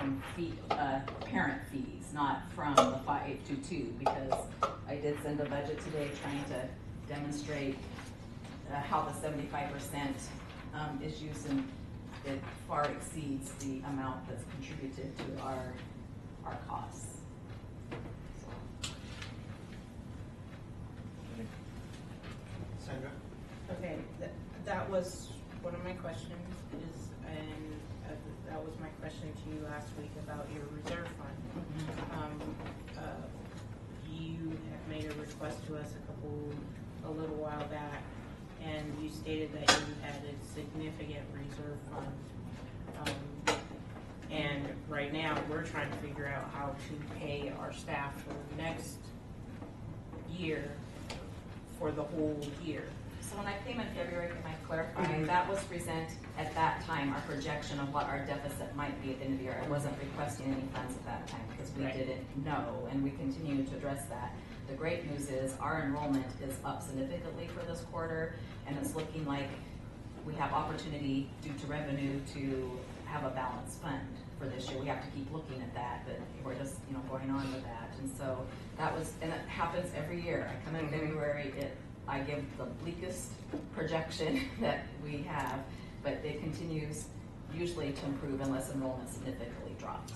from parent fees, not from the 5822, because I did send a budget today trying to demonstrate how the 75% is used, and it far exceeds the amount that's contributed to our costs. Sandra? Okay, that was one of my questions, and that was my question to you last week about your reserve fund. You have made a request to us a little while back, and you stated that you had a significant reserve fund. And right now, we're trying to figure out how to pay our staff for next year for the whole year. So when I came in February, can I clarify, that was present at that time, our projection of what our deficit might be at the end of the year. I wasn't requesting any funds at that time because we didn't know, and we continue to address that. The great news is our enrollment is up significantly for this quarter, and it's looking like we have opportunity due to revenue to have a balanced fund for this year. We have to keep looking at that, but we're just going on with that. And so that was, and it happens every year. I come in February, I give the bleakest projection that we have, but it continues usually to improve unless enrollment significantly drops.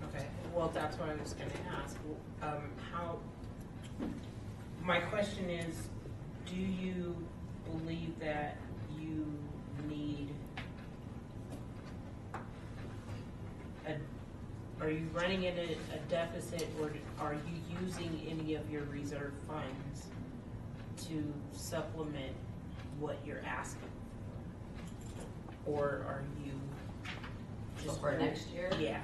Okay, well, that's what I was going to ask. My question is, do you believe that you need are you running at a deficit, or are you using any of your reserve funds to supplement what you're asking? Or are you just for next year? Yeah.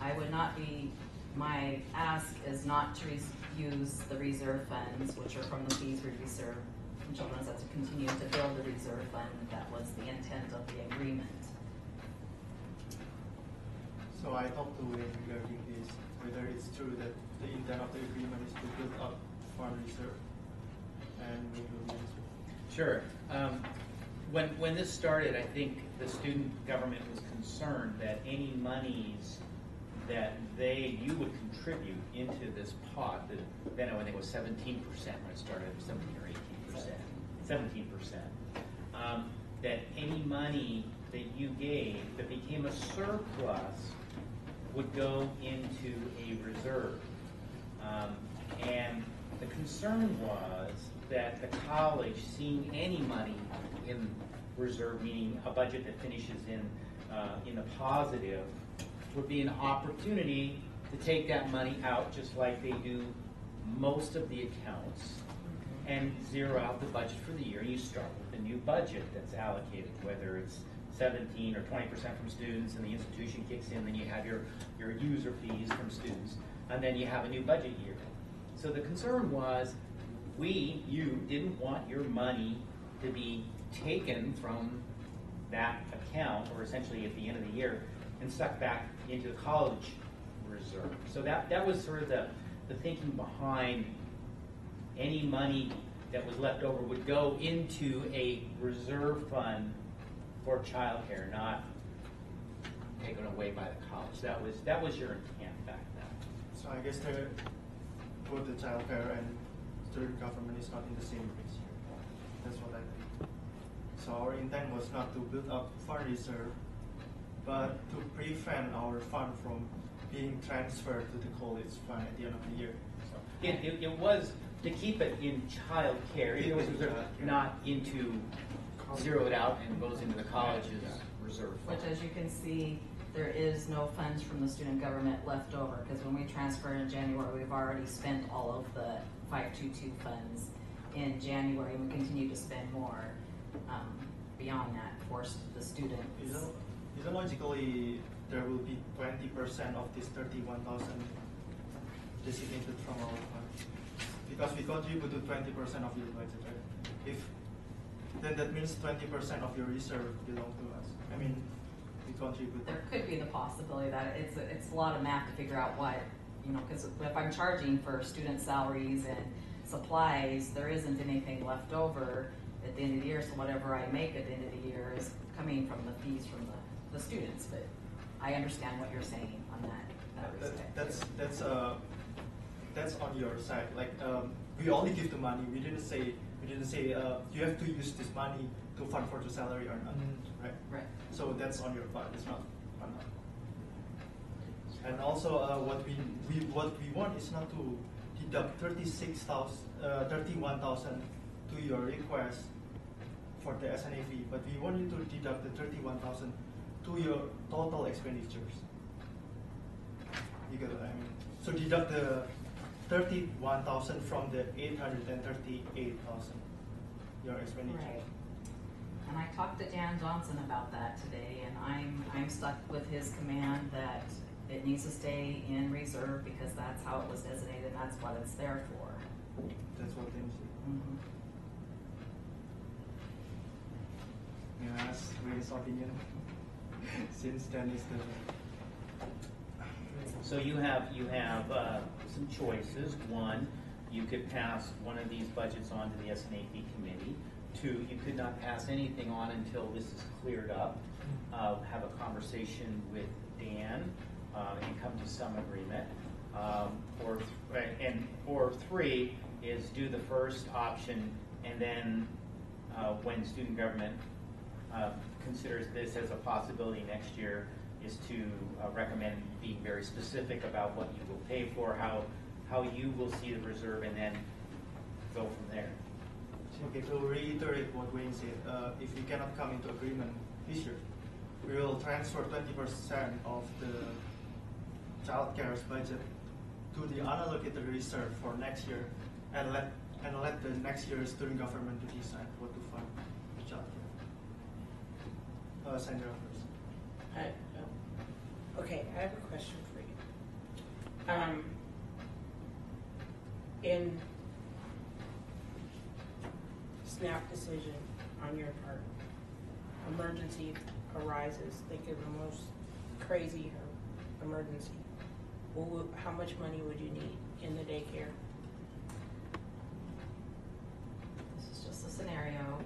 I would not be, my ask is not to use the reserve funds, which are from the fees we reserve from children's, that's to continue to build the reserve fund. That was the intent of the agreement. So I talked to Wayne regarding this, whether it's true that the intent of the agreement is to build up fund reserve, and we will answer. Sure. When this started, I think the student government was concerned that any monies that you would contribute into this pot, that then I think it was 17% when it started, 17 or 18%, 17%, that any money that you gave that became a surplus would go into a reserve. And the concern was that the college, seeing any money in reserve, meaning a budget that finishes in the positive, would be an opportunity to take that money out, just like they do most of the accounts, and zero out the budget for the year. You start with a new budget that's allocated, whether it's 17 or 20% from students, and the institution kicks in, then you have your user fees from students, and then you have a new budget year. So the concern was, you didn't want your money to be taken from that account, or essentially at the end of the year, and stuck back into the college reserve. So that was sort of the thinking behind any money that was left over would go into a reserve fund for childcare, not taken away by the college. That was your intent back then. So I guess both the childcare and student government is not in the same place here. That's what I think. So our intent was not to build up fund reserve, but to prevent our fund from being transferred to the college fund at the end of the year. So it was to keep it in child care. It was reserved, not into zeroed out and goes into the college's reserve fund. Which, as you can see, there is no funds from the student government left over, because when we transfer in January, we've already spent all of the 522 funds in January, and we continue to spend more beyond that for the students. Isn't logically there will be 20% of this 31,000 designated from our fund? Because we contribute to 20% of your budget, right? Then that means 20% of your reserve belong to us. I mean, we contribute. There could be the possibility that it's a lot of math to figure out what, because if I'm charging for student salaries and supplies, there isn't anything left over at the end of the year, so whatever I make at the end of the year is coming from the fees from the students. But I understand what you're saying on that respect. That's on your side. Like we only give the money. We didn't say you have to use this money to fund for the salary or not, right? Right. So that's on your part. It's not on us. And also, what we want is not to deduct 31,000 to your request for the SNA fee, but we want you to deduct the 31,000 to your total expenditures. You get what I mean? So deduct the 31,000 from the 838,000 your expenditure. Right. And I talked to Dan Johnson about that today, and I'm stuck with his command that it needs to stay in reserve because that's how it was designated, and that's what it's there for. That's what they say. Mhm. May I ask Ray's opinion? Since then is the So you have some choices. One, you could pass one of these budgets on to the SNAP committee. Two, you could not pass anything on until this is cleared up. Have a conversation with Dan and come to some agreement. Or three is do the first option, and then when student government considers this as a possibility next year, is to recommend being very specific about what you will pay for, how you will see the reserve, and then go from there. okay. To reiterate what Wayne said, if we cannot come into agreement this year, we will transfer 20% of the child care's budget to the unallocated reserve for next year, and let the next year's student government to decide what to fund the child care. Sandra first. Okay, I have a question for you. In snap decision on your part, emergency arises, think of the most crazy emergency. Well, how much money would you need in the daycare? This is just a scenario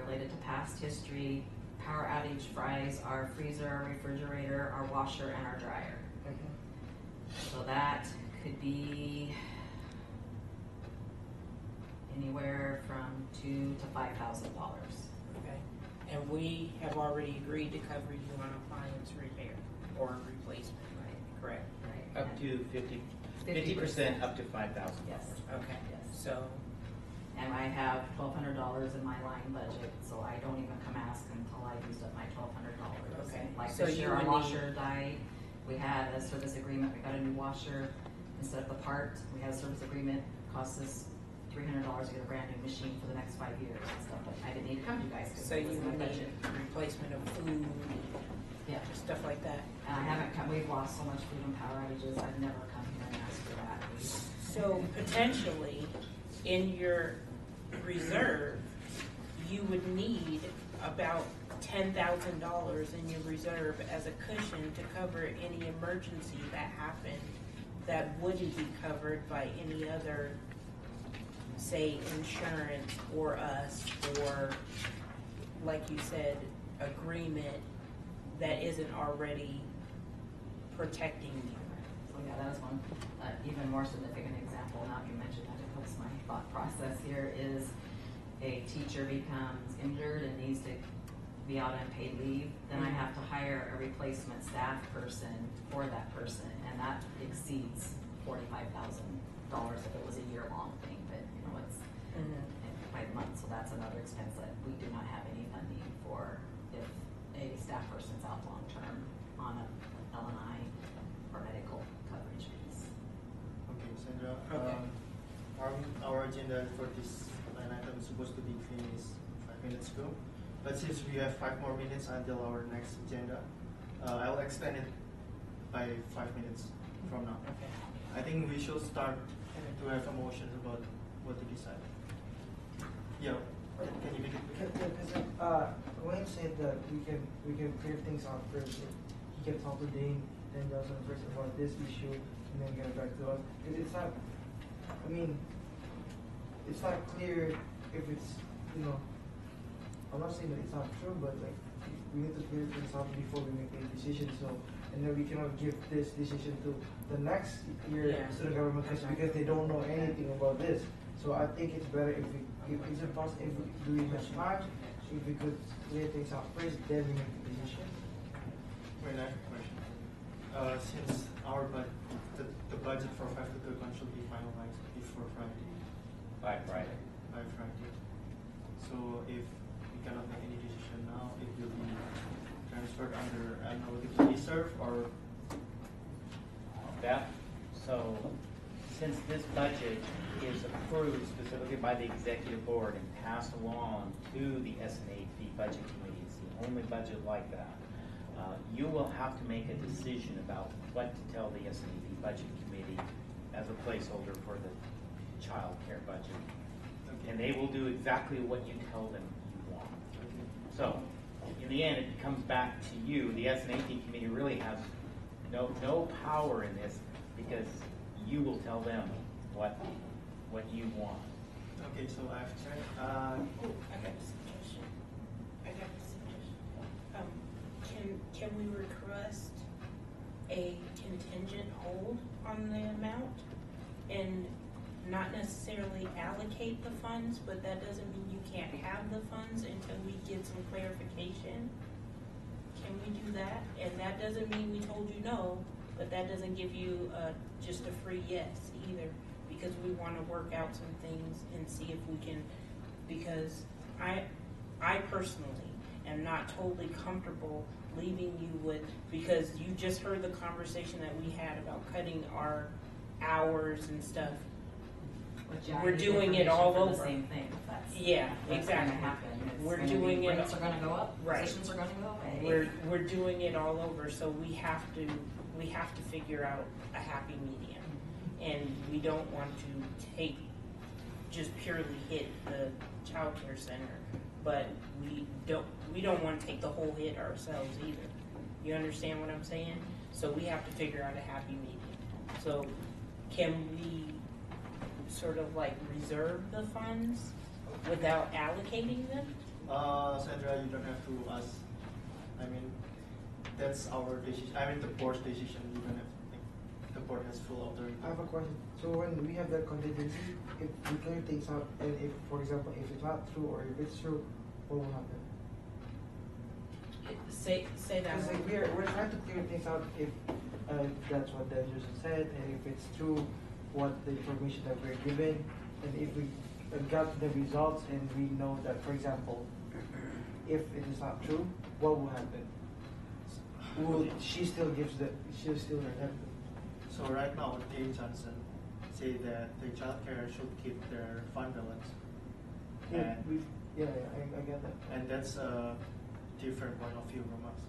related to past history. Power outage fries our freezer, our refrigerator, our washer, and our dryer. So that could be anywhere from $2,000 to $5,000. Okay, and we have already agreed to cover you on appliance repair or replacement, Right. correct? Right. Up And- to 50% up to $5,000. Yes. Okay, Yes. so, And I have $1,200 in my line budget, so I don't even come ask until I used up my $1,200. Okay. Like So this you year, our would washer died. We had a service agreement. We got a new washer. Instead of the part, we had a service agreement. Cost us $300 to get a brand new machine for the next 5 years and stuff. But I didn't need to come to you guys because so it you was in my would need budget. replacement of food, Yeah. stuff like that. And I haven't come. We've lost so much food and power outages. I've never come here and asked for that. So potentially, in your reserve, you would need about $10,000 in your reserve as a cushion to cover any emergency that happened that wouldn't be covered by any other, say, insurance or us, or, like you said, agreement that isn't already protecting you. So yeah, that is one even more significant example. Now you mentioned that, it helps my thought process here, is a teacher becomes injured and needs to be out on paid leave, then I have to hire a replacement staff person for that person, and that exceeds $45,000 if it was a year-long thing, but you know, it's by the month, so that's another expense that we do not have any funding for if a staff person's out long-term on a L&I or medical coverage piece. Okay, Sandra. Okay. Our agenda for this line item is supposed to be finished 5 minutes ago, but since we have 5 more minutes until our next agenda, I'll extend it by 5 minutes from now. Okay. I think we should start to have a motion about what to decide. Yeah, can you make it clear? Because Wayne said that we can clear things out first. He can talk to Dane, then Johnson first about this issue, and then get it back to us. Because it's not, I mean, it's not clear if it's, you know, I'm not saying that it's not true, but like, we need to clear things out before we make a decision, so, and then we cannot give this decision to the next year Yeah. student government because they don't know anything about this. So I think it's better if we, if it's possible, if we do it have time, if we could clear things out first, then we make the decision. My next question. Since our the budget for 5-1 should be finalized before Friday. By Friday. By Friday. So if we cannot make any decision now, it will be transferred under analytical reserve or Beth, so since this budget is approved specifically by the executive board and passed along to the SNAP budget committee, it's the only budget like that, you will have to make a decision about what to tell the SNAP budget committee as a placeholder for the child care budget. okay. And they will do exactly what you tell them you want. So, in the end, it comes back to you. The SNAP committee really has no power in this because you will tell them what you want. Okay, so I've checked. Oh, I got a suggestion. Can we request a contingent hold on the amount and not necessarily allocate the funds, but that doesn't mean you can't have the funds until we get some clarification? Can we do that? And that doesn't mean we told you no, but that doesn't give you just a free yes either, because we want to work out some things and see if we can, because I personally am not totally comfortable leaving you with, because you just heard the conversation that we had about cutting our hours and stuff. Which I We're need doing it information all for the over. same thing. That's Yeah, what's exactly. gonna happen. It's We're gonna doing be, it- rates are gonna go up, Right. positions are gonna go away. We're doing it all over, so we have to figure out a happy medium. And we don't want to just purely hit the child care center, but we don't want to take the whole hit ourselves either. You understand what I'm saying? So we have to figure out a happy medium. So can we sort of like reserve the funds without allocating them? Sandra, you don't have to ask. I mean, that's our decision. I mean, the board's decision. You don't have to think. The board has full authority. I have a question. So when we have that contingency, if we clear things out, and if, for example, if it's not true or if it's true, what will happen? Say that. Because like we're trying to clear things out if that's what the judge said, and if it's true, what the information that we're given, and if we got the results and we know that, for example, if it is not true, what will happen? She still her So right now, Dave Johnson say that the child care should keep their fund balance. Yeah, And, I get that. and that's a different point of view from us.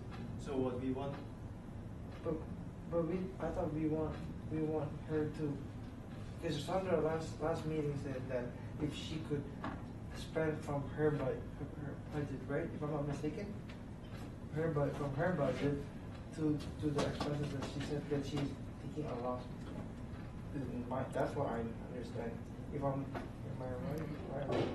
So what we want, But I thought we want her to, because Sandra last meeting said that if she could spend from her budget, right? If I'm not mistaken, from her budget to the expenses that she said that she's taking a loss. That's what I understand. Am I right?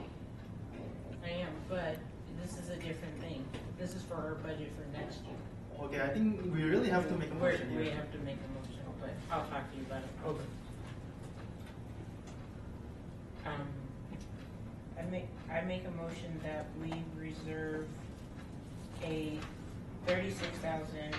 I am, but this is a different thing. This is for our budget for next year. okay, I think we really have to make a motion We here. have to make a motion, but I'll talk to you about it. Okay. I make a motion that we reserve a 36,000.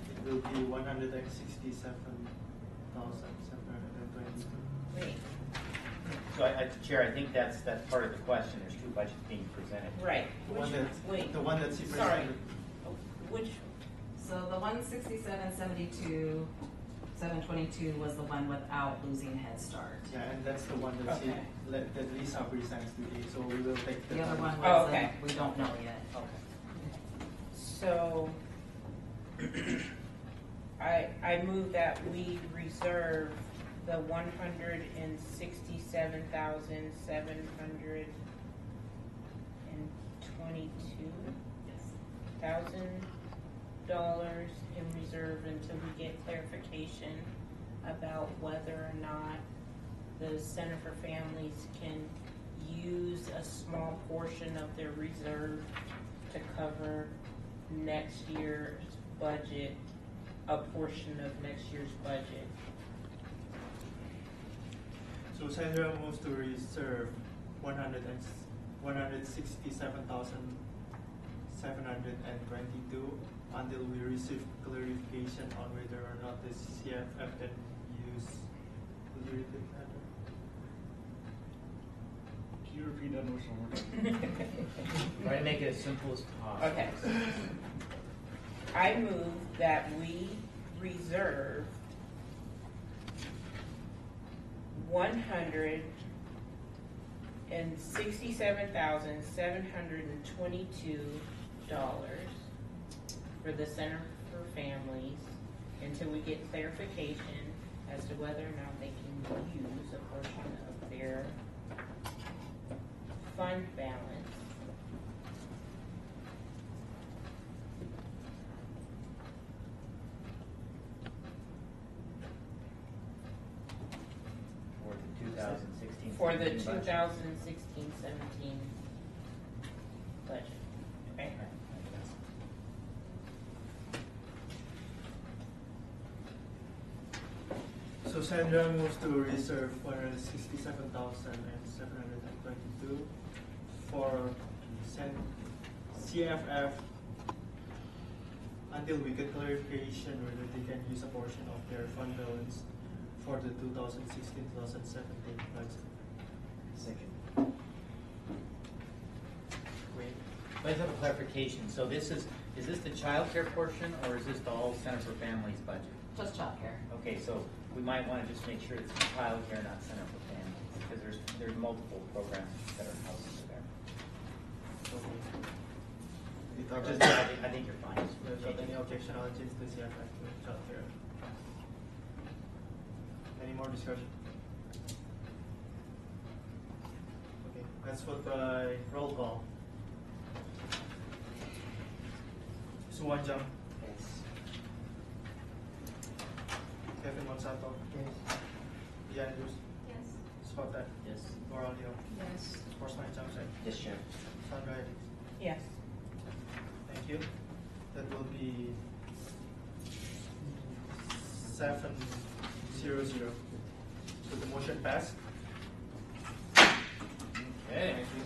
It will be 167,722. Wait, So, Chair, I think that's part of the question. There's two budgets being presented. right. The one Wait, the one that she sorry. presented. Which, So the 167.72, 722 was the one without losing Head Start. Yeah, and that's the one that Okay. that Lisa presents today. So we will take The other one Oh, was, okay. we don't know yet. so, I move that we reserve the 167,722,000 in reserve until we get clarification about whether or not the Center for Families can use a small portion of their reserve to cover next year's budget, a portion of next year's budget. So Sandra moves to reserve 167,722 until we receive clarification on whether or not the CFF can use. Will you repeat that? Can you repeat that motion one more time? Try to make it as simple as possible. Okay. I move that we reserve $167,722 for the Center for Families until we get clarification as to whether or not they can use a portion of their fund balance For the 2016-17 for the budget. 2016-17 budget. Okay? So Sandra moves to reserve 167,722 for CFF until we get clarification whether they can use a portion of their fund balance for the 2016-2017 budget. Second. Wait, let's have a clarification. So is this the child care portion, or is this the whole Center for Families budget? Just childcare. Okay, so we might want to just make sure it's child care, not Center for Families, because there's multiple programs that are housed under there. So we Or thought just, that I think you're fine. Just without change any it. objection, I'll change the CFF to childcare. Any more discussion? Okay, let's vote by roll call. Suwanjang, Kevin Monsanto, Ian Luz, Yes. Scott Ed, Yes. Laura Leo, Yes. Horseman Jamsek, Yes, Chair. Sandra Edis. Yes. Thank you. That will be 7-0-0. So the motion passed. Okay. Thank you.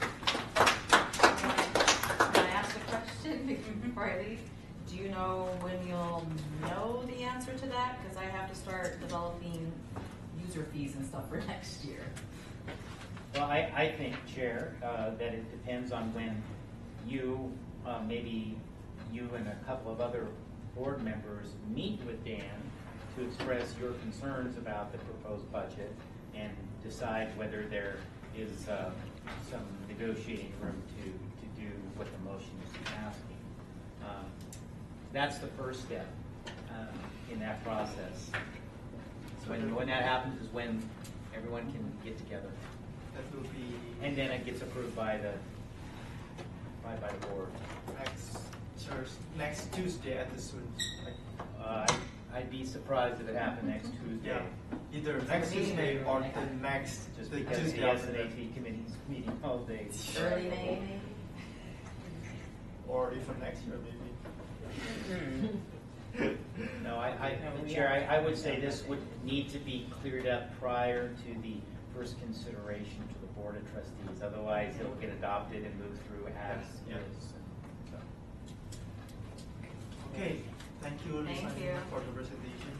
Can I ask a question before I leave? Do you know when you'll know the answer to that? Because I have to start developing user fees and stuff for next year. Well, I think, Chair, that it depends on when you, maybe you and a couple of other board members meet with Dan to express your concerns about the proposed budget and decide whether there is some negotiating room to do what the motion is asking. That's the first step in that process. So when that happens is when everyone can get together. That will be And then it gets approved by the board. next Tuesday at the soonest. I'd be surprised if it happened next Tuesday. Yeah, either next Tuesday or the next Just the because Tuesday the after that. SNAP committee's meeting all day. Early May, maybe? Or even next year maybe. No, No, we Chair, are- I would say this would need to be cleared up prior to the first consideration to the Board of Trustees. Otherwise, it'll get adopted and move through as Yeah. is. So, Okay, thank you, Lisa, Thank you. for the presentation.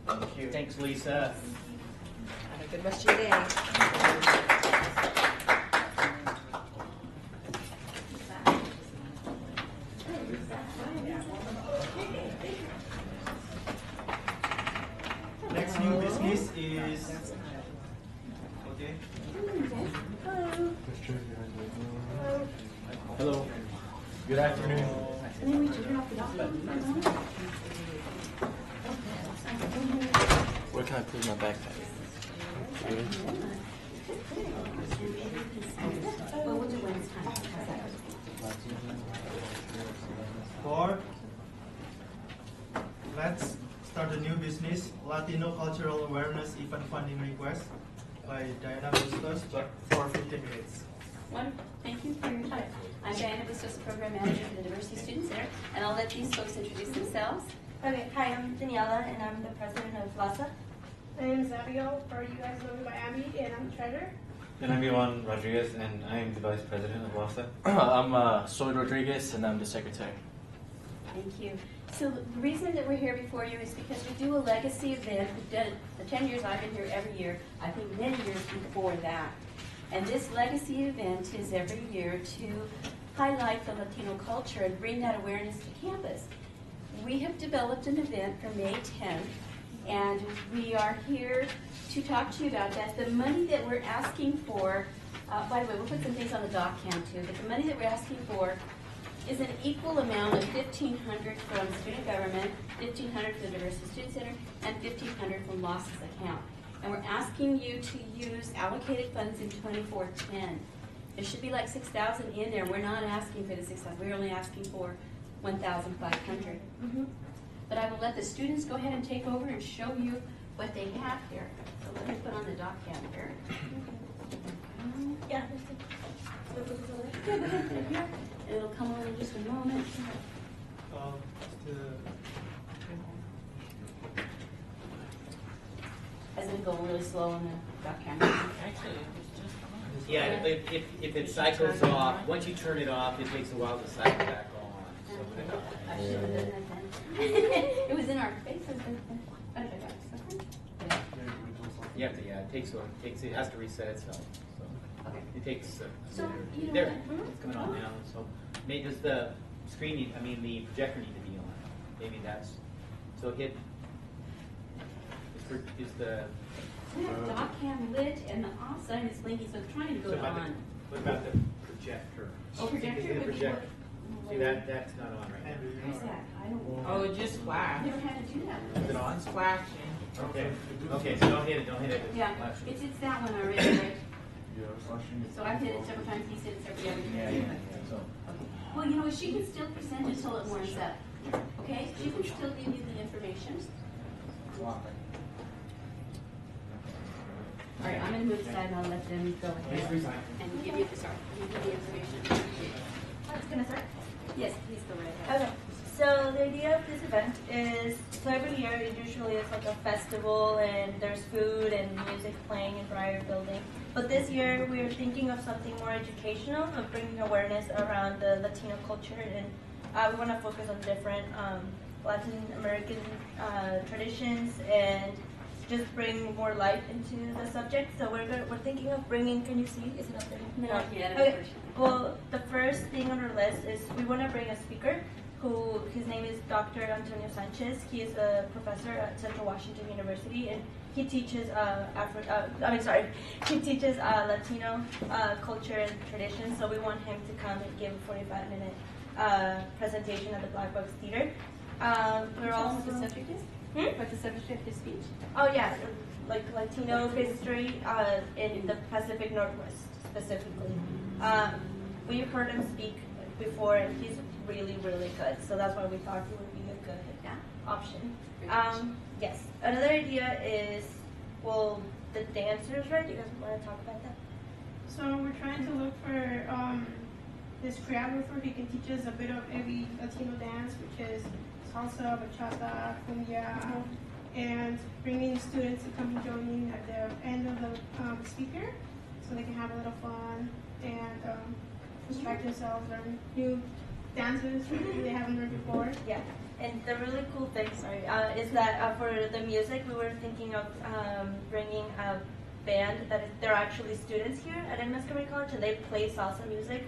Thank you. Thanks, Lisa. Have a good rest of your day. Next new business is okay. Hello. Good afternoon. Where can I put my backpack? For let's start a new business, Latino Cultural Awareness Event Funding Request. by Diana Bustos, but for 15 minutes. Wonderful, thank you for your time. I'm Diana Bustos, Program Manager for the Diversity Student Center, and I'll let these folks introduce themselves. Okay, hi, I'm Daniela, and I'm the president of LASA. My name is Abigail, or you guys know me by Abby, and I'm the treasurer. And I'm Ivan Rodriguez, and I am the vice president of LASA. I'm Soy Rodriguez, and I'm the secretary. Thank you. So the reason that we're here before you is because we do a legacy event. We've done it the 10 years I've been here every year, I think many years before that. And this legacy event is every year to highlight the Latino culture and bring that awareness to campus. We have developed an event for May 10th, and we are here to talk to you about that. The money that we're asking for, by the way, we'll put some things on the doc cam too, but the money that we're asking for is an equal amount of $1,500 from student government, $1,500 from the Diversity Student Center, and $1,500 from LASA's account. And we're asking you to use allocated funds in 2410. There should be like $6,000 in there. We're not asking for the $6,000. We're only asking for $1,500. But I will let the students go ahead and take over and show you what they have here. So let me put on the doc cam here. Yeah. Yeah, go ahead, put it here. And it'll come on in just a moment. Hasn't it going really slow on the doc cam? Yeah, if it cycles off, once you turn it off, it takes a while to cycle back on. So I should have done that then. It was in our faces. But I got it. you have to, it has to reset itself. So Okay. it takes. So, you know There, what? it's coming on now. So, does the screen need? I mean, the projector need to be on. Maybe that's. So hit. Is the. We have doc cam lit and the off sign is blinking, so it's trying to go So about on. what about the projector? Oh, projector The would be projector. what? See that's not on right now. Where's that? I don't. Oh, it just flashed. Never had to do that. Is it on? It's flashing. Okay. Okay. So don't hit it. Don't hit it. Yeah, it's that one already, right? So I've hit it several times, he's hit it several times. Yeah. So. Okay. Well, you know, she can still present until it warms up. Okay? She can still give you the information. All right, I'm gonna move aside and I'll let them go ahead and give you the information. What's gonna start? Yes, please go right ahead. Okay. So the idea of this event is, so every year it usually is like a festival and there's food and music playing in Breyer Building. But this year we are thinking of something more educational, of bringing awareness around the Latino culture, and we want to focus on different Latin American traditions and just bring more light into the subject. So we're thinking of bringing. Can you see? Is it up there? No, yeah, Okay. Well, the first thing on our list is we want to bring a speaker. His name is Dr. Antonio Sanchez. He is a professor at Central Washington University, and he teaches he teaches Latino culture and tradition. So we want him to come and give a 45-minute presentation at the Black Box Theater. We're also What the subject is? What the subject of his speech? Oh yeah, like Latino history in the Pacific Northwest specifically. We've heard him speak before, and he's really, really good. So that's why we thought he would be a good option. Yes. Another idea is, well, the dancers, right? You guys want to talk about that? So we're trying to look for this choreographer who can teach us a bit of every Latino dance, which is salsa, bachata, cumbia, and bringing students to come and join in at the end of the speaker, so they can have a little fun and distract themselves, learn new dances that they haven't learned before. Yeah. And the really cool thing, is that for the music, we were thinking of bringing a band they're actually students here at Masquerade College, and they play salsa music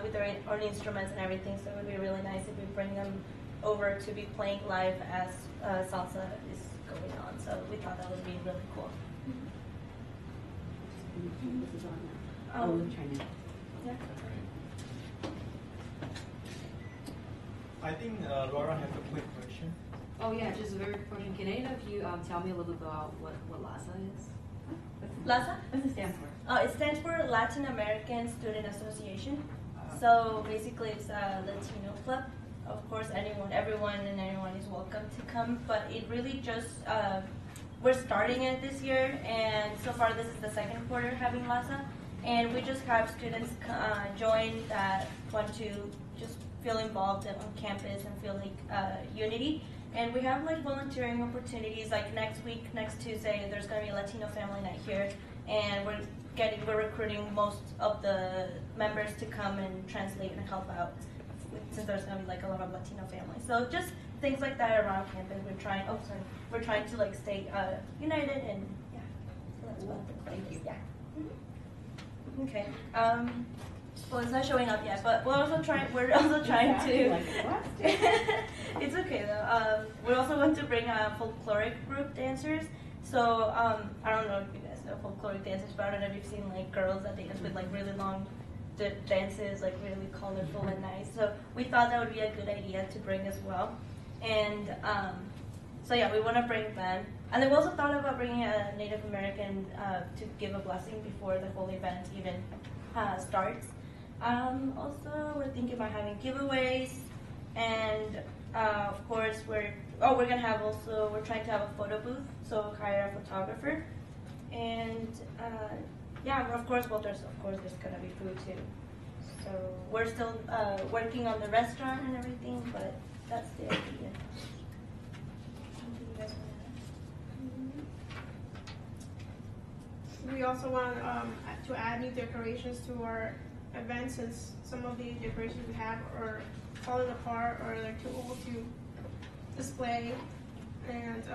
with their own instruments and everything. So it would be really nice if we bring them over to be playing live as salsa is going on. So we thought that would be really cool. This is on now. Oh, I'm trying to. Yeah. I think Laura has a quick question. Oh yeah, just a very quick question. Can any of you tell me a little bit about what LASA is? LASA? What's it stand for? It stands for Latin American Student Association. So basically it's a Latino club. Of course, everyone and anyone is welcome to come, but it really just we're starting it this year, and so far this is the second quarter having LASA, and we just have students join that want to just feel involved on campus and feel like unity. And we have like volunteering opportunities, like next Tuesday, there's gonna be a Latino family night here, and we're recruiting most of the members to come and translate and help out, since there's gonna be like a lot of Latino families. So just things like that around campus. We're trying to like stay united, and yeah. So that's about the Thank you. Yeah. Mm-hmm. Okay. Well, it's not showing up yet, but we're also trying to. It's okay though. We're also going to bring folkloric group dancers. So I don't know if you guys know folkloric dancers, but I don't know if you've seen like girls that dance with like really long dances, like really colorful and nice. So we thought that would be a good idea to bring as well. And so yeah, we want to bring them. And then we also thought about bringing a Native American to give a blessing before the whole event even starts. Also, we're thinking about having giveaways, and of course we're trying to have a photo booth, so hire a photographer, and yeah, of course there's gonna be food too. So we're still working on the restaurant and everything, but that's the idea. Something you guys wanna add? We also want to add new decorations to our events, since some of the decorations we have are falling apart or they're too old to display. And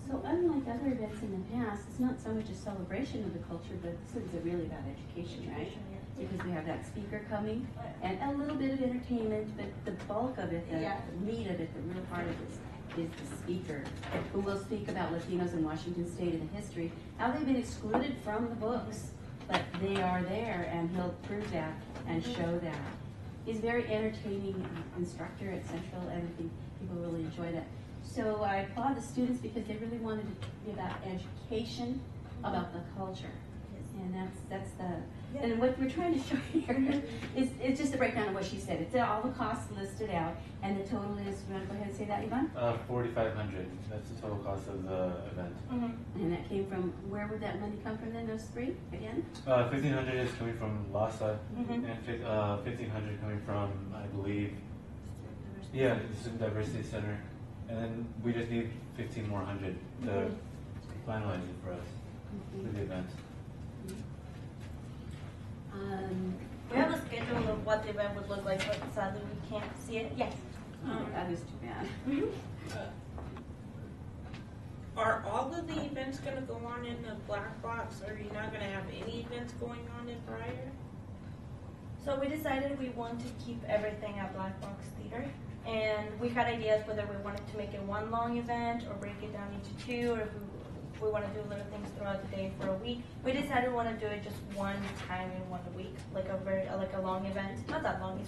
So unlike other events in the past, it's not so much a celebration of the culture, but this is really about education, right? Because we have that speaker coming and a little bit of entertainment, but the bulk of it, the meat of it, the real part of it is the speaker, who will speak about Latinos in Washington State and the history, how they've been excluded from the books, but they are there, and he'll prove that and show that. He's a very entertaining instructor at Central, and I think people really enjoy that. So I applaud the students because they really wanted to be about education about the culture. And that's the, and what we're trying to show here is just a breakdown of what she said. It's all the costs listed out, and the total is, you want to go ahead and say that, Ivan? $4,500. That's the total cost of the event. And that came from, where would that money come from then, those three, again? $1,500 is coming from LASA, and $1,500 coming from, I believe, the Student Diversity Center. And then we just need 15 more hundred to finalize it for us for the event. We have a schedule of what the event would look like, but sadly we can't see it. Yes. That is too bad. Are all of the events going to go on in the black box, or are you not going to have any events going on in Briar? So we decided we want to keep everything at Black Box Theater, and we had ideas whether we wanted to make it one long event or break it down into two, or if we want to do little things throughout the day for a week. We decided we want to do it just one time in 1 week, like a long event. Not that long.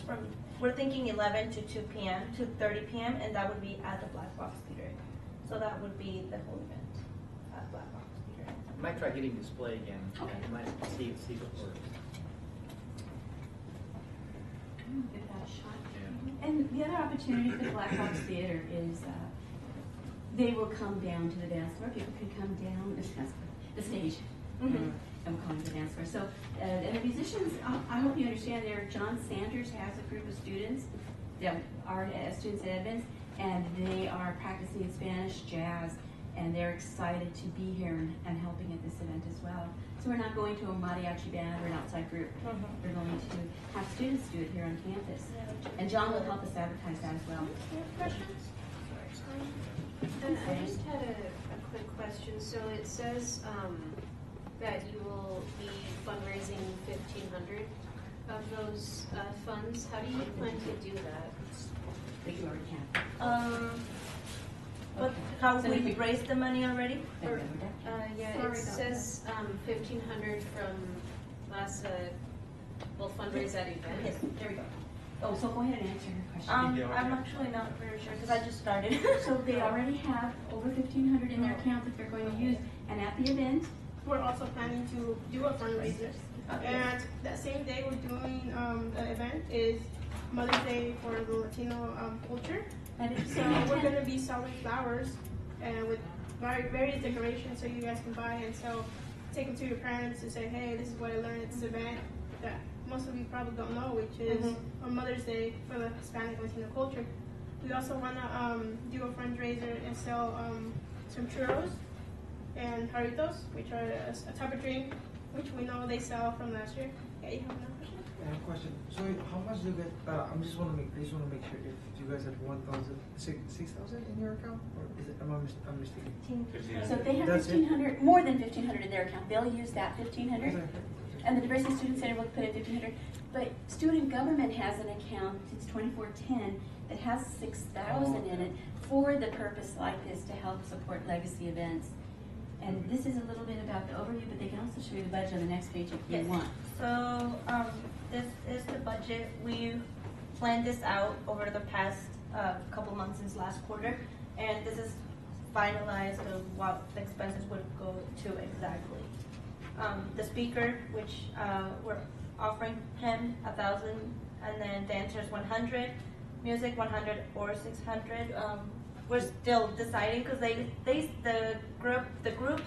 We're thinking 11 to 2 p.m. to 30 p.m. and that would be at the Black Box Theater. So that would be the whole event at Black Box Theater. I might try hitting display again. Okay. I might see if it works. Give that a shot. Yeah. And the other opportunity for the Black Box Theater is they will come down to the dance floor. People can come down the stage. And we'll come to the dance floor. So, and the musicians, I hope you understand there, John Sanders has a group of students that are students at Edmonds, and they are practicing Spanish jazz, and they're excited to be here and helping at this event as well. So we're not going to a mariachi band or an outside group. We're going to have students do it here on campus. And John will help us advertise that as well. Questions? I just had a quick question. So it says that you will be fundraising 1,500 of those funds. How do you plan to do that? That you already have. But how we raised the money already? It says 1,500 from LASA will fundraise that event. Yes, there we go. Oh, so go ahead and answer your question. I'm actually not very sure because I just started. So they already have over 1,500 in their account that they're going to use, and at the event, we're also planning to do a fundraiser. And that same day we're doing the event is Mother's Day for the Latino culture. So we're gonna be selling flowers and with various decorations so you guys can buy and so take them to your parents and say, hey, this is what I learned at this event that most of you probably don't know, which is on Mother's Day for the Hispanic Latino culture. We also wanna do a fundraiser and sell some churros and jarritos, which are a type of drink which we know they sell from last year. Yeah, you have another question? I have a question. So how much do you get? I just want to make sure if you guys have 6,000 in your account, or is it? I'm mistaken. So if they have That's it? 1,500, more than 1,500 in their account, they'll use that 1,500. Okay. And the Diversity Student Center will put in 1,500. But student government has an account, it's 2410, that has 6,000 in it for the purpose like this to help support legacy events. And this is a little bit about the overview, but they can also show you the budget on the next page if you want. So this is the budget. We planned this out over the past couple months since last quarter, and this is finalized of what the expenses would go to exactly. The speaker, which we're offering him 1,000, and then dancers 100, music 100 or 600. We're still deciding because the group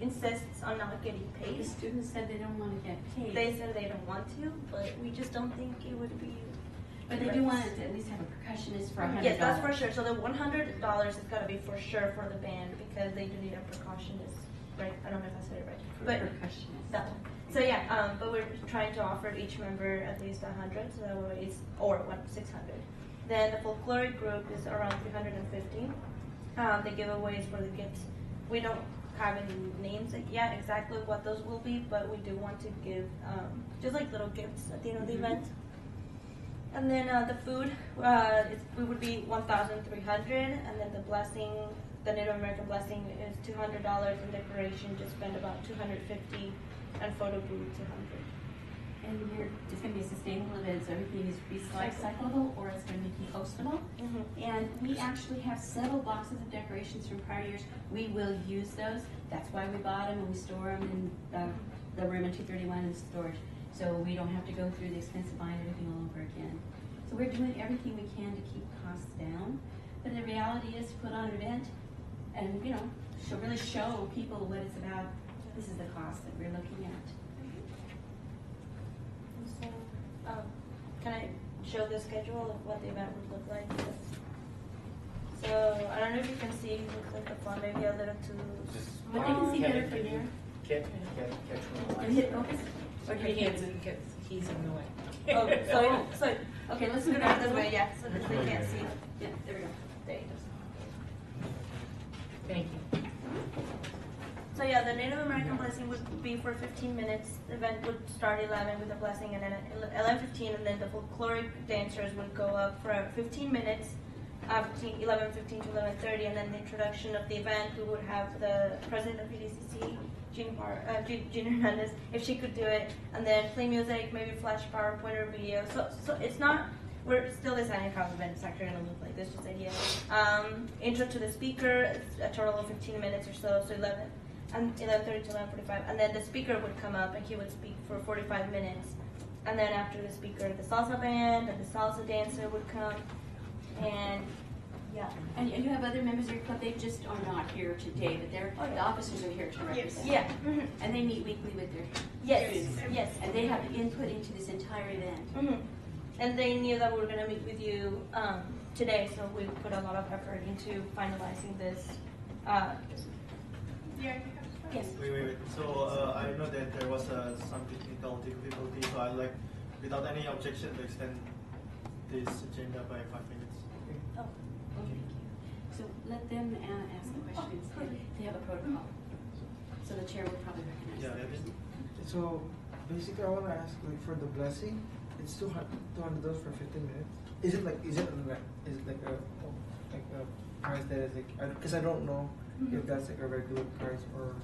insists on not getting The paid. students said they don't want to get paid. They said they don't want to, but we just don't think it would be. But they do want to at least have a percussionist for $100. Yes, that's for sure. So the $100 is gonna be for sure for the band because they do need a percussionist, right? I don't know if I said it right, but Percussionist. that one. So yeah, but we're trying to offer each member at least 100, so that way it's 600. Then the folkloric group is around 350. The giveaways for the gifts, we don't have any names yet exactly what those will be, but we do want to give just like little gifts at the end of the event. And then the food, we would be 1,300, and then the blessing, the Native American blessing is $200, and decoration just spend about 250, and photo booth 200. And it's going to be a sustainable event, so everything is recyclable or it's going to be compostable. And we actually have several boxes of decorations from prior years. We will use those. That's why we bought them and we store them in the room in 231 in storage. So we don't have to go through the expense of buying everything all over again. So we're doing everything we can to keep costs down. But the reality is to put on an event and, really show people what it's about. This is the cost that we're looking at. So, can I show the schedule of what the event would look like? So, I don't know if you can see, it looks like the font maybe a little too But they can see better Kevin, from here. Catch And hit focus? Or do you He can't? can't because he's in the way. Oh, so Okay, let's put move it on this way, yeah, so that they can't see. Yeah, there we go. There you go. Thank you. So yeah, the Native American blessing would be for 15 minutes. The event would start 11 with a blessing, and then 11:15, and then the folkloric dancers would go up for 15 minutes, 11:15 to 11:30, and then the introduction of the event. We would have the president of PDCC, Jean Hernandez, if she could do it, and then play music, maybe flash PowerPoint or video. So it's not. We're still deciding how the event is actually going to look like. This just idea. Intro to the speaker, a total of 15 minutes or so 11:30 to 11:45, and then the speaker would come up and he would speak for 45 minutes, and then after the speaker, the salsa band and the salsa dancer would come, and yeah. And you have other members of your club, they just are not here today, but the officers are here to represent. Yeah. And they meet weekly with their Yes. students. Yes. And they have input into this entire event. And they knew that we were going to meet with you today, so we put a lot of effort into finalizing this. Yes. Wait. So I know that there was some technical difficulty, so I'd like, without any objection, to extend this agenda by 5 minutes. Oh. Okay. So let them ask the questions. They have a protocol. So the chair will probably recognize Yeah, them. that is. So basically, I want to ask, like, for the blessing, it's $200 for 15 minutes. Is it like a price that is like? Because I don't know if that's like a regular price or.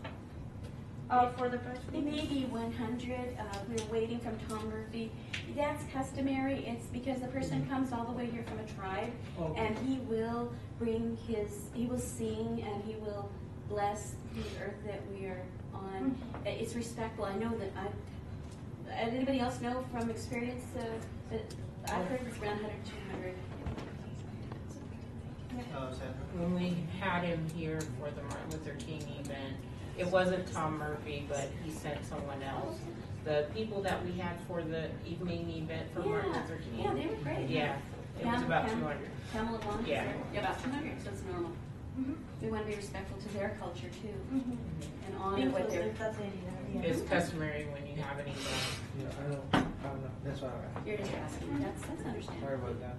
For the first It may be 100. We're waiting from Tom Murphy. That's customary. It's because the person comes all the way here from a tribe, and he will bring he will sing and he will bless the earth that we are on. It's respectful. I know that anybody else know from experience that I've heard it's around 100, 200. Sandra? when we had him here for the Martin Luther King event, it wasn't Tom Murphy, but he sent someone else. The people that we had for the evening event for Martin Luther King. Yeah, they were great. Yeah, it was about 200. Pamela Bond? Yeah. Yeah, about 200, so it's normal. Mhm. We want to be respectful to their culture too, Mhm. and honor what they're, Inclusive, that's the idea. Yeah. It's customary when you have an event. Yeah, I don't know, that's why I you're just asking, that's sorry understandable. about that.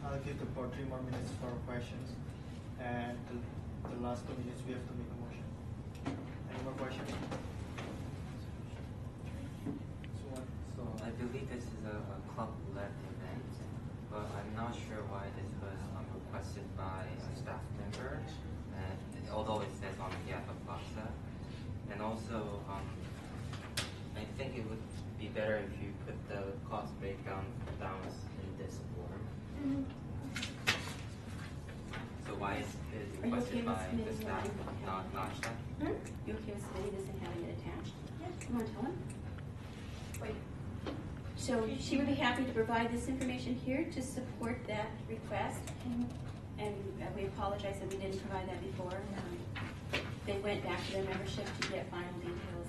I'll give the board 3 more minutes for questions. And the last 2 minutes, we have to make a motion. Any more questions? So I believe this is a club-led event, but I'm not sure why this was requested by a staff member, and although it says on behalf of LASA. And also, I think it would be better if you put the cost breakdown down in this form. Mhm. So why is it Are you requested okay with by the submitting staff, the line? not staff? Hmm? You okay with submitting this and having it attached? Yeah. Come on, tell him. Wait. So she would be happy to provide this information here to support that request. Mhm. And we apologize that we didn't provide that before. They went back to their membership to get final details.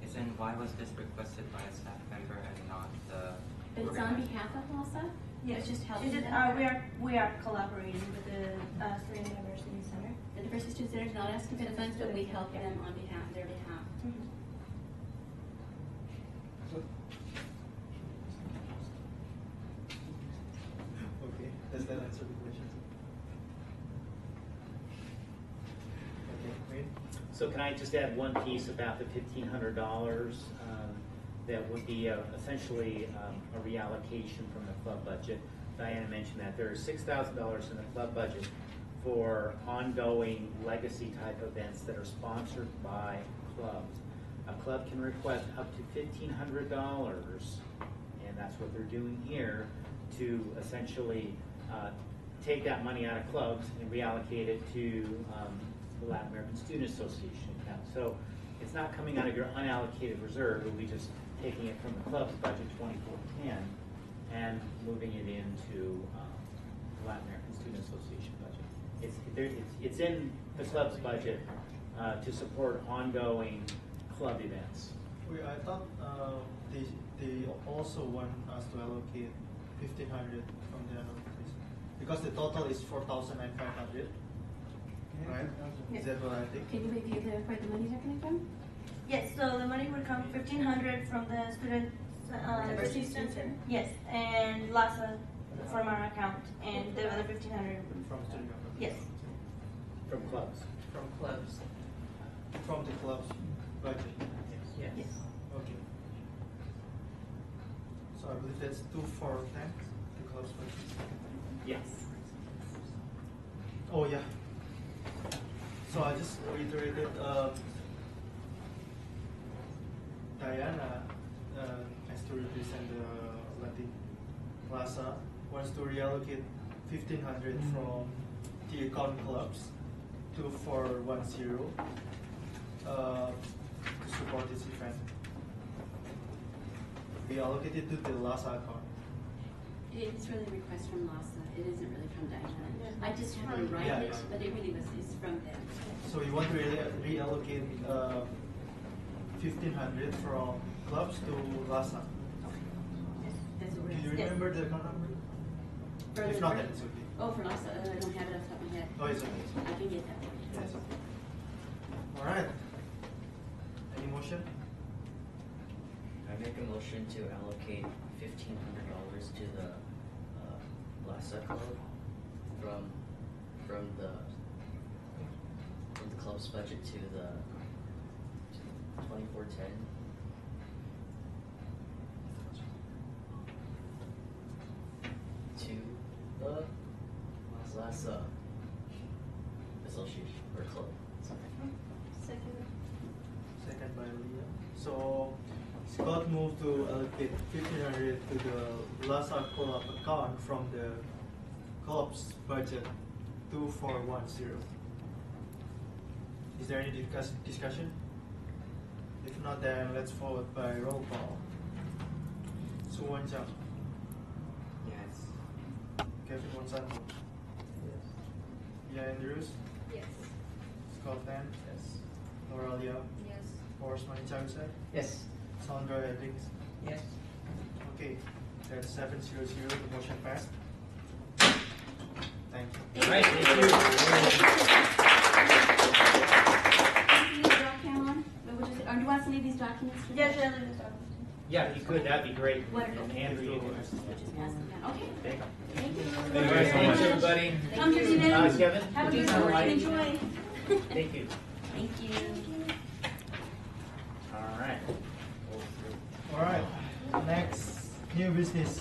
Yes, and why was this requested by a staff member and not the But it's on organizer? behalf of LASA? Yes. It's just helping Is it, them. we are collaborating with the Student Diversity Center. The Diversity Student Center is not asking for the funds, but we help them on their behalf. Mhm. Okay, does that answer the question? Okay, Wayne? So can I just add one piece about the $1,500? That would be essentially a reallocation from the club budget. Diana mentioned that there is $6,000 in the club budget for ongoing legacy type events that are sponsored by clubs. A club can request up to $1,500, and that's what they're doing here, to essentially take that money out of clubs and reallocate it to the Latin American Student Association account. So it's not coming out of your unallocated reserve, it'll be just taking it from the club's budget 2410 and moving it into the Latin American Student Association budget. It's in the club's budget to support ongoing club events. I thought they also want us to allocate 1,500 from the other place. Because the total is 4,500, right? Is that what I think? Can you review where the monies are coming from? Yes, so the money would come 1,500 from the Student Diversity Center. Yes, and LASA from our account, and the other 1,500. From student government? Yes. From clubs. From clubs. From the club's budget? Yes. Yes. Okay. So I believe that's 2,410, the club's budget. Yes. Oh, yeah. So I just reiterated, Diana has to represent the Latin Plaza, wants to reallocate 1,500 from the account clubs to 410 to support this event. We allocated to the LASA account. It's really a request from LASA. It isn't really from Diana. I just had to write Yeah, it, yeah. but it really was, it's from them. So you want to reallocate 1,500 from clubs to LASA. That's what Do we're you asking. remember the account number? For If the- not, then it's okay. Oh, for LASA, I don't have it off the top of my head. Oh, it's okay. I can get that. Yes. All right. Any motion? I make a motion to allocate $1,500 to the LASA club from the club's budget to the 2410. To the LASA association or club. Sorry. Second. Second by Leah. So Scott moved to allocate 1,500 to the LASA club account from the club's budget 2410. Is there any discussion? If not, then let's vote by roll call. Suwon Jang, Yes. Kevin Monsanto, Mia Andrews, Yes. Scott Tan, Yes. Noralia, Yes. Forrest Manichavsek, Yes. Sandra Edlings. Yes. Okay, that's 700. The motion passed. Thank you. All right, thank you. Leave the doc on? Or do you want us to leave these documents? for Yeah, you? should I leave this up? Yeah, if you could, that'd be great. Wonderful. And Andrew, you can. We'll just pass them down. Okay. Okay. Thank you. Thank you All right, so thanks, much. everybody. Come to the event. Kevin? Have a would you good sound morning. like- Enjoy. Thank you. Thank you. All right. All right, next, new business.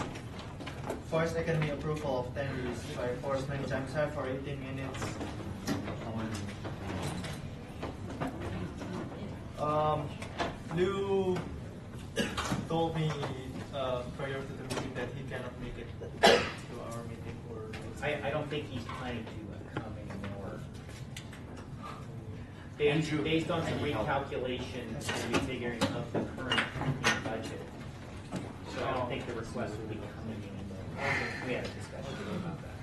Forest Academy approval of 10 years by Forrest Manichavsek for 18 minutes. Lou told me prior to the meeting that he cannot make it to our meeting for. I don't think he's planning to come anymore. Based on some recalculations, we're figuring out the current budget. So I don't think the request will be coming anymore. We had a discussion about that.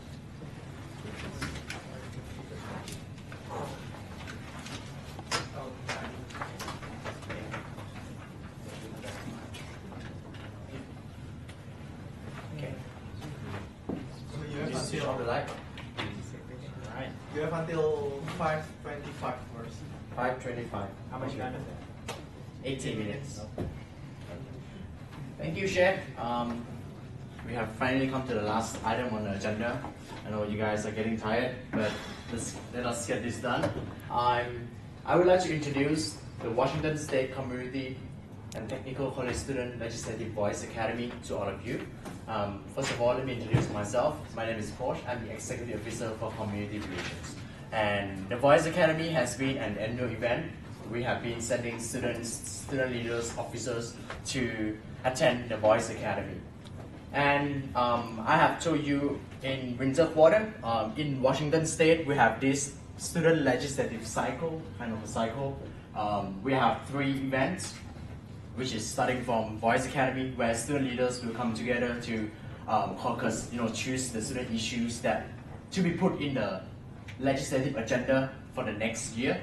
Okay. So you have until All right. you have until 5:25 first. 5:25. How much time is that? 18 minutes. Thank you, Chef. We have finally come to the last item on the agenda. I know you guys are getting tired, but let us get this done. I would like to introduce the Washington State Community and Technical College Student Legislative Voice Academy to all of you. First of all, let me introduce myself. My name is Porsche. I'm the Executive Officer for Community Relations. And the Voice Academy has been an annual event. We have been sending students, student leaders, officers to attend the Voice Academy. And I have told you in winter quarter, in Washington State, we have this student legislative cycle, kind of a cycle. We have 3 events, which is starting from Voice Academy, where student leaders will come together to caucus, choose the student issues that to be put in the legislative agenda for the next year.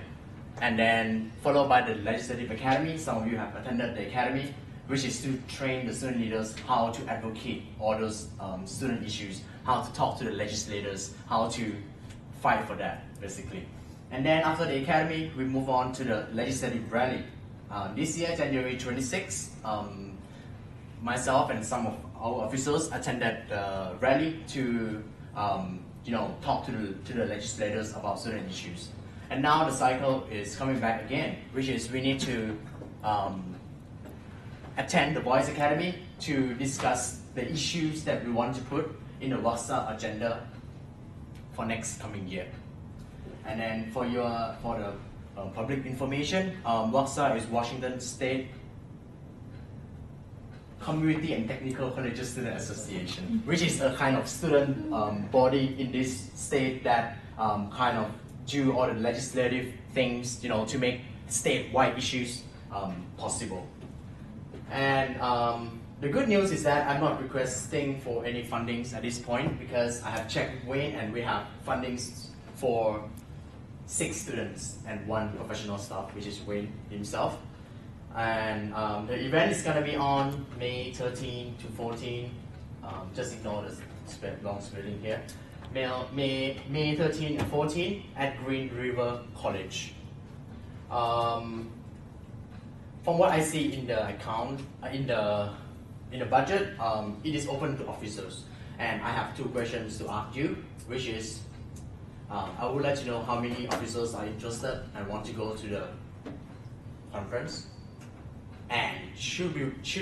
And then followed by the Legislative Academy. Some of you have attended the Academy, which is to train the student leaders how to advocate all those student issues, how to talk to the legislators, how to fight for that, basically. And then after the Academy, we move on to the Legislative Rally. This year, January 26, myself and some of our officers attended the rally to talk to the legislators about certain issues. And now the cycle is coming back again, which is we need to attend the Voice Academy to discuss the issues that we want to put in the WASA agenda for next coming year. And then for the public information, WASA is Washington State Community and Technical Colleges Student Association, which is a kind of student body in this state that kind of do all the legislative things, to make statewide issues possible. And the good news is that I'm not requesting for any fundings at this point because I have checked with Wayne and we have fundings for 6 students and 1 professional staff, which is Wayne himself. And the event is going to be on May 13 to 14. Just ignore the long spelling here. May 13 and 14 at Green River College. From what I see in the account, in the budget, it is open to officers. And I have 2 questions to ask you, which is, I would like to know how many officers are interested and want to go to the conference. And should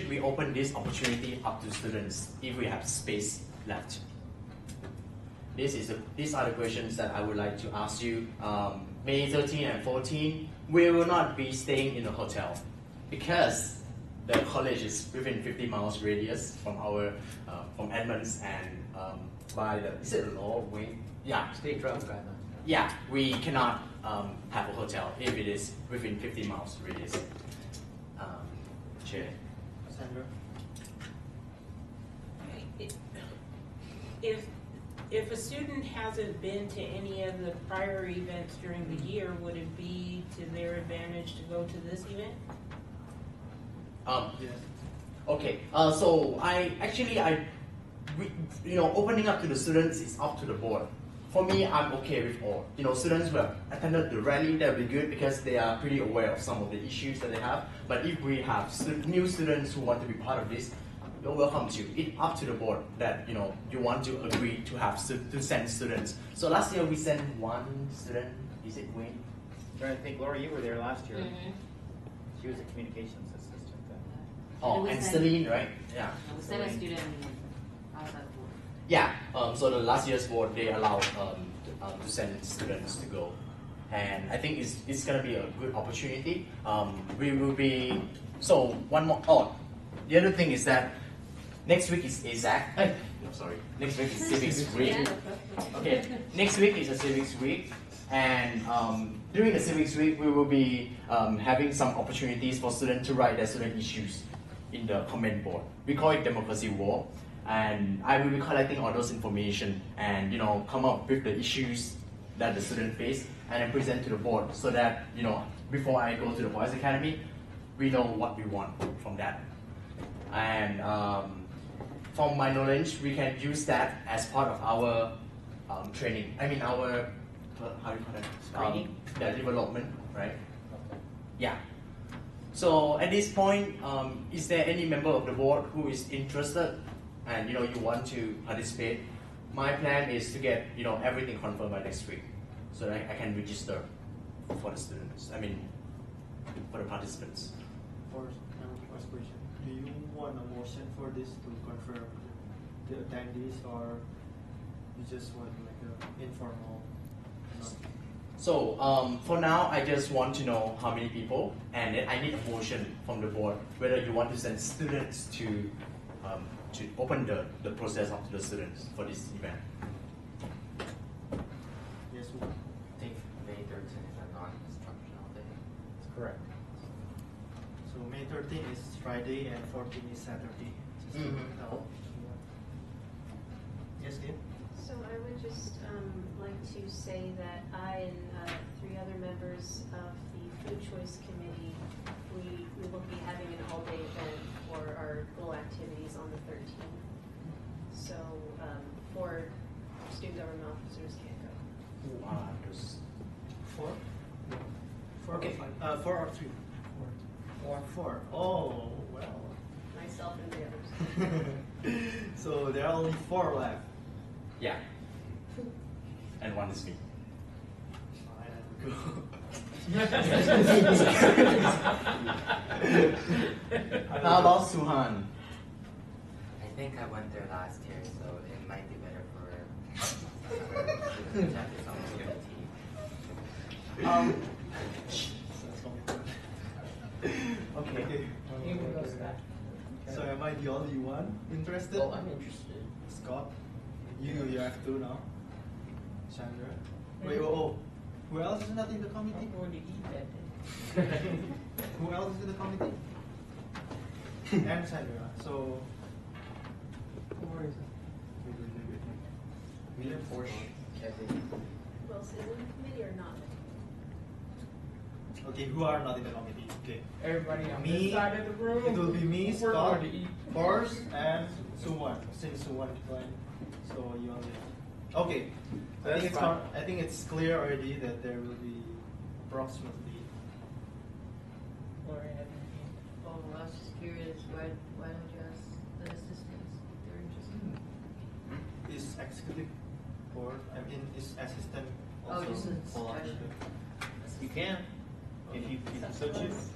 we open this opportunity up to students if we have space left? These are the questions that I would like to ask you. May 13 and 14, we will not be staying in a hotel because the college is within 50 miles radius from our from Edmonds and by the is it law wing? Yeah, State travel guidelines. Yeah, we cannot have a hotel if it is within 50 miles radius. Chair. Sandra. If if a student hasn't been to any of the prior events during the year, would it be to their advantage to go to this event? Yes. Okay. So opening up to the students is up to the board. For me, I'm okay with all. Students who have attended the rally, that would be good because they are pretty aware of some of the issues that they have. But if we have new students who want to be part of this, you're welcome to. It's up to the board that you want to agree to send students. So last year we sent one student. Is it Wayne? I think Laura, you were there last year. Mhm. She was a communications assistant then. Oh, and Celine, right? Yeah. We sent a student outside the board. Yeah, so the last year's board, they allowed to send students to go. And I think it's going to be a good opportunity. We will be, so one more, the other thing is that next week is ASAC. Next week is Civics Week. Okay, next week is a Civics Week. And during the Civics Week, we will be having some opportunities for students to write their student issues in the comment board. We call it Democracy War. And I will be collecting all those information and come up with the issues that the student face and then present to the board so that before I go to the Voice Academy, we know what we want from that. And from my knowledge, we can use that as part of our training. I mean our how do you call that? Training? The development, right? Yeah. So at this point, is there any member of the board who is interested and you want to participate? My plan is to get everything confirmed by next week, so that I can register for the students. I mean, for the participants. First question: do you want a motion for this to confirm the attendees, or you just want like an informal? So for now, I just want to know how many people, and then I need a motion from the board whether you want to send students to open the process up to the students for this event. Yes. I think May 13th is a non-instructional day. That's correct. So May 13th is Friday and 14th is Saturday. Just to know. Yes, Dean? So I would just like to say that I and 3 other members of the Food Choice Committee, we will be having an all-day event for our goal activities on the 13th. So 4 student government officers can't go. Who are those? 4? 4 Okay. or 5? 4 or 3? 4. 4. Oh, well. Myself and the others. So there are only 4 left. Yeah. And one is me. How about Suhan? I think I went there last year, so it might be better for chapters on Okay. So am I the only one interested? Oh, I'm interested. Scott, you have 2 now. Chandra. Wait, who else is not in the committee? I'm going to eat that day. Who else is in the committee? And Chandra. So where is it? William Porsche, Kevin. Who else is in the committee or not? Okay, who are not in the committee? Okay. Everybody on Me, this side of the room. It will be me, We're Scott, going to eat. Forrest, and Suwan. Since Suwan declined, so you only. Okay. I think it's clear already that there will be approximately. Lori had her hand. Oh, I was just curious, why don't you ask the assistants if they're interested? Is executive board? I mean, is assistant Oh, also just a fall under discussion. the- You can, if you so choose.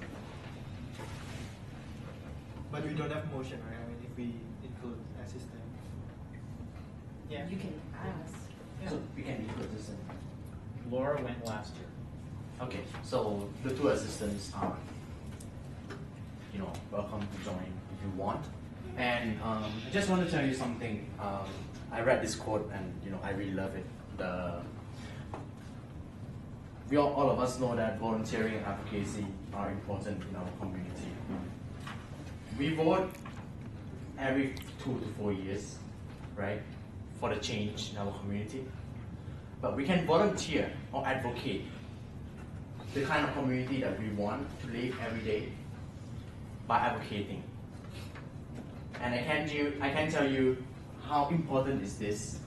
But we don't have motion, right? I mean, if we include assistant. Yeah. You can ask. So we can include this in. Laura went last year. Okay, so the 2 assistants are, welcome to join if you want. And I just want to tell you something. I read this quote and I really love it. All of us know that volunteering and advocacy are important in our community. We vote every 2 to 4 years, right? for the change in our community. But we can volunteer or advocate the kind of community that we want to live every day by advocating. And I can tell you how important is this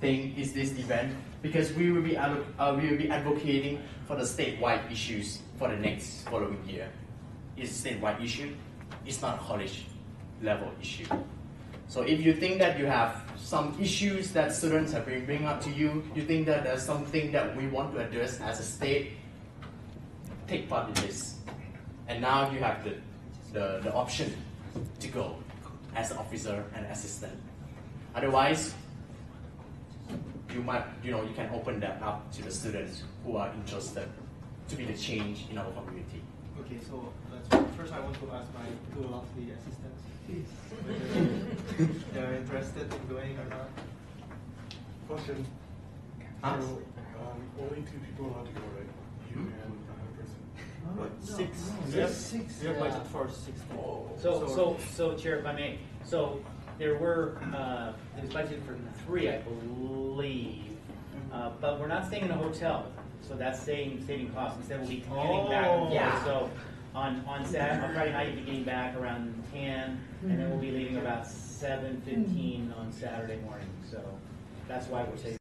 this event, because we will be advocating for the statewide issues for the next following year. It's a statewide issue. It's not a college level issue. So if you think that you have some issues that students have been bringing up to you, you think that there's something that we want to address as a state, take part in this. And now you have the option to go as an officer and assistant. Otherwise, you can open that up to the students who are interested to be the change in our community. Okay, so first I want to ask my two lovely assistants whether they're interested in going or not. Question. Huh? So, only 2 people allowed to go, right? You and another person. What? Six. Six. We have budget for 16. So Chair, if I may, so there was budgeted for 3, I believe, but we're not staying in a hotel, so that's saving costs. Instead, we'll be commuting back and forth. Yeah. So on Friday night, you'll be getting back around 10, and then we'll be leaving about 7:15 on Saturday morning. So that's why we're saving